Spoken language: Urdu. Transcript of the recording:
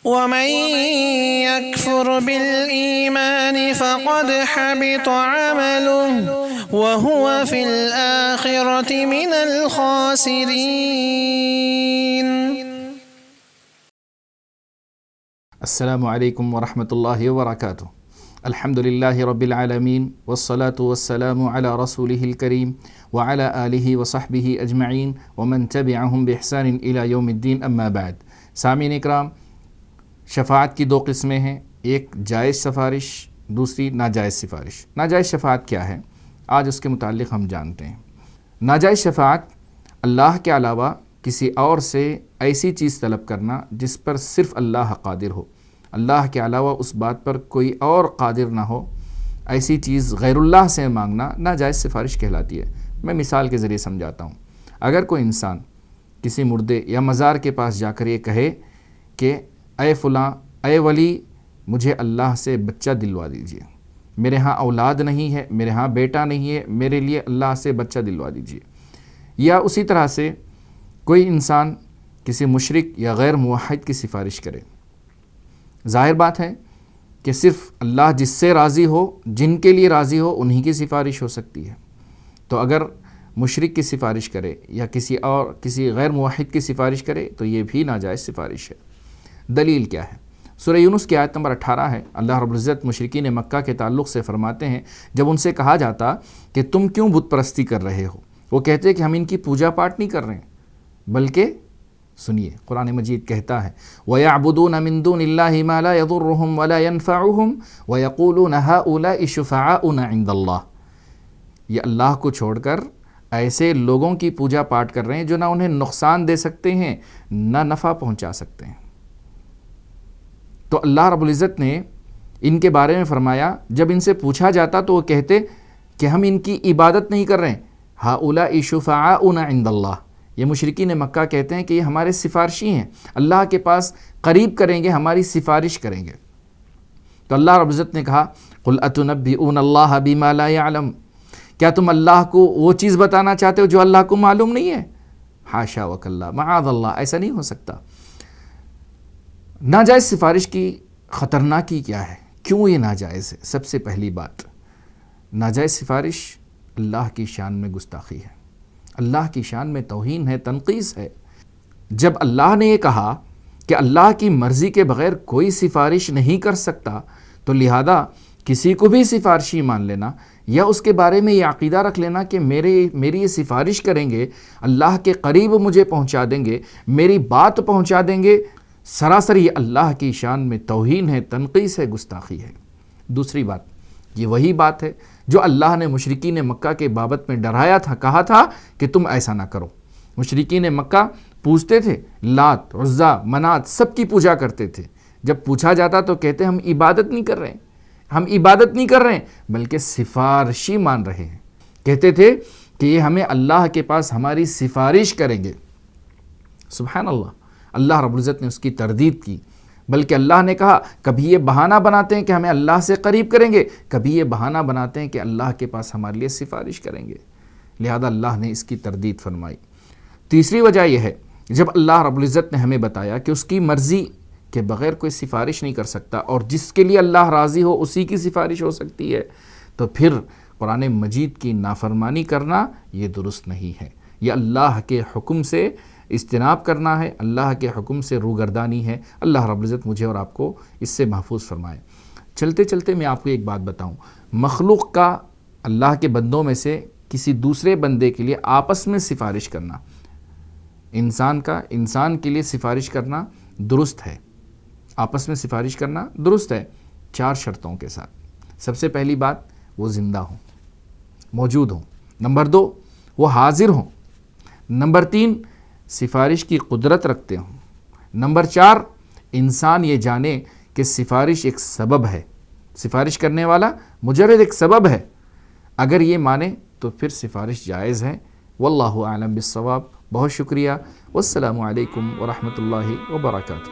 ومن يكفر بالإيمان فقد حبط عمله وهو في الآخرة من الخاسرين. السلام علیکم ورحمۃ اللہ وبرکاتہ. الحمد للہ رب العالمین والصلاة والسلام علی رسولہ الکریم وعلی آلہ وصحبہ اجمعین ومن تبعہم بإحسان الی یوم الدین. اما بعد. سامعین اکرام، شفاعت کی دو قسمیں ہیں، ایک جائز سفارش، دوسری ناجائز سفارش. ناجائز شفاعت کیا ہے؟ آج اس کے متعلق ہم جانتے ہیں. ناجائز شفاعت اللہ کے علاوہ کسی اور سے ایسی چیز طلب کرنا جس پر صرف اللہ قادر ہو، اللہ کے علاوہ اس بات پر کوئی اور قادر نہ ہو، ایسی چیز غیر اللہ سے مانگنا ناجائز سفارش کہلاتی ہے. میں مثال کے ذریعے سمجھاتا ہوں. اگر کوئی انسان کسی مردے یا مزار کے پاس جا کر یہ کہے کہ اے فلاں، اے ولی، مجھے اللہ سے بچہ دلوا دیجئے، میرے ہاں اولاد نہیں ہے، میرے ہاں بیٹا نہیں ہے، میرے لیے اللہ سے بچہ دلوا دیجئے. یا اسی طرح سے کوئی انسان کسی مشرک یا غیر موحد کی سفارش کرے. ظاہر بات ہے کہ صرف اللہ جس سے راضی ہو، جن کے لیے راضی ہو، انہی کی سفارش ہو سکتی ہے. تو اگر مشرک کی سفارش کرے یا کسی غیر موحد کی سفارش کرے تو یہ بھی ناجائز سفارش ہے. دلیل کیا ہے؟ سورہ یونس کی آیت نمبر 18 ہے. اللہ رب العزت مشرکین مکہ کے تعلق سے فرماتے ہیں، جب ان سے کہا جاتا کہ تم کیوں بت پرستی کر رہے ہو، وہ کہتے کہ ہم ان کی پوجا پاٹ نہیں کر رہے ہیں، بلکہ سنیے قرآن مجید کہتا ہے وَيَعْبُدُونَ مِن دُونِ اللَّهِ مَا لَا يَضُرُّهُمْ وَلَا يَنفَعُهُمْ وَيَقُولُونَ هَؤُلَاءِ شُفَعَاؤُنَا عِندَ اللَّهِ. یہ اللہ کو چھوڑ کر ایسے لوگوں کی پوجا پاٹ کر رہے ہیں جو نہ انہیں نقصان دے سکتے ہیں نہ نفع پہنچا سکتے ہیں. تو اللہ رب العزت نے ان کے بارے میں فرمایا، جب ان سے پوچھا جاتا تو وہ کہتے کہ ہم ان کی عبادت نہیں کر رہے ہیں. هَؤُلَاءِ شُفَعَاؤُنَا عِندَ اللَّهِ. یہ مشرکین مکہ کہتے ہیں کہ یہ ہمارے سفارشی ہیں، اللہ کے پاس قریب کریں گے، ہماری سفارش کریں گے. تو اللہ رب العزت نے کہا قُلْ أَتُنَبِّئُونَ اللَّهَ بِمَا لَا يَعْلَمُ. کیا تم اللہ کو وہ چیز بتانا چاہتے ہو جو اللہ کو معلوم نہیں ہے؟ حاشا وکلا، معاذ اللہ، ایسا نہیں ہو سکتا. ناجائز سفارش کی خطرناکی کیا ہے؟ کیوں یہ ناجائز ہے؟ سب سے پہلی بات، ناجائز سفارش اللہ کی شان میں گستاخی ہے، اللہ کی شان میں توہین ہے، تنقیص ہے. جب اللہ نے یہ کہا کہ اللہ کی مرضی کے بغیر کوئی سفارش نہیں کر سکتا، تو لہذا کسی کو بھی سفارشی مان لینا یا اس کے بارے میں یہ عقیدہ رکھ لینا کہ میری یہ سفارش کریں گے، اللہ کے قریب مجھے پہنچا دیں گے، میری بات پہنچا دیں گے، سراسر یہ اللہ کی شان میں توہین ہے، تنقیص ہے، گستاخی ہے. دوسری بات، یہ وہی بات ہے جو اللہ نے مشرکین مکہ کے بابت میں ڈرایا تھا، کہا تھا کہ تم ایسا نہ کرو. مشرکین مکہ پوجتے تھے، لات، عزا، منات، سب کی پوجا کرتے تھے. جب پوچھا جاتا تو کہتے ہم عبادت نہیں کر رہے ہیں، ہم عبادت نہیں کر رہے ہیں بلکہ سفارشی مان رہے ہیں. کہتے تھے کہ یہ ہمیں اللہ کے پاس ہماری سفارش کریں گے. سبحان اللہ، اللہ رب العزت نے اس کی تردید کی. بلکہ اللہ نے کہا کبھی یہ بہانہ بناتے ہیں کہ ہمیں اللہ سے قریب کریں گے، کبھی یہ بہانہ بناتے ہیں کہ اللہ کے پاس ہمارے لیے سفارش کریں گے. لہذا اللہ نے اس کی تردید فرمائی. تیسری وجہ یہ ہے، جب اللہ رب العزت نے ہمیں بتایا کہ اس کی مرضی کے بغیر کوئی سفارش نہیں کر سکتا اور جس کے لیے اللہ راضی ہو اسی کی سفارش ہو سکتی ہے، تو پھر قرآن مجید کی نافرمانی کرنا یہ درست نہیں ہے. یہ اللہ کے حکم سے اجتناب کرنا ہے، اللہ کے حکم سے روگردانی ہے. اللہ رب العزت مجھے اور آپ کو اس سے محفوظ فرمائے. چلتے چلتے میں آپ کو ایک بات بتاؤں، مخلوق کا اللہ کے بندوں میں سے کسی دوسرے بندے کے لیے آپس میں سفارش کرنا، انسان کے لیے سفارش کرنا درست ہے، آپس میں سفارش کرنا درست ہے، 4 شرطوں کے ساتھ. سب سے پہلی بات، وہ زندہ ہوں، موجود ہوں. نمبر 2، وہ حاضر ہوں. نمبر 3، سفارش کی قدرت رکھتے ہوں. نمبر 4، انسان یہ جانے کہ سفارش ایک سبب ہے، سفارش کرنے والا مجرد ایک سبب ہے. اگر یہ مانے تو پھر سفارش جائز ہے. واللہ اعلم بالصواب. بہت شکریہ. والسلام علیکم ورحمۃ اللہ وبرکاتہ.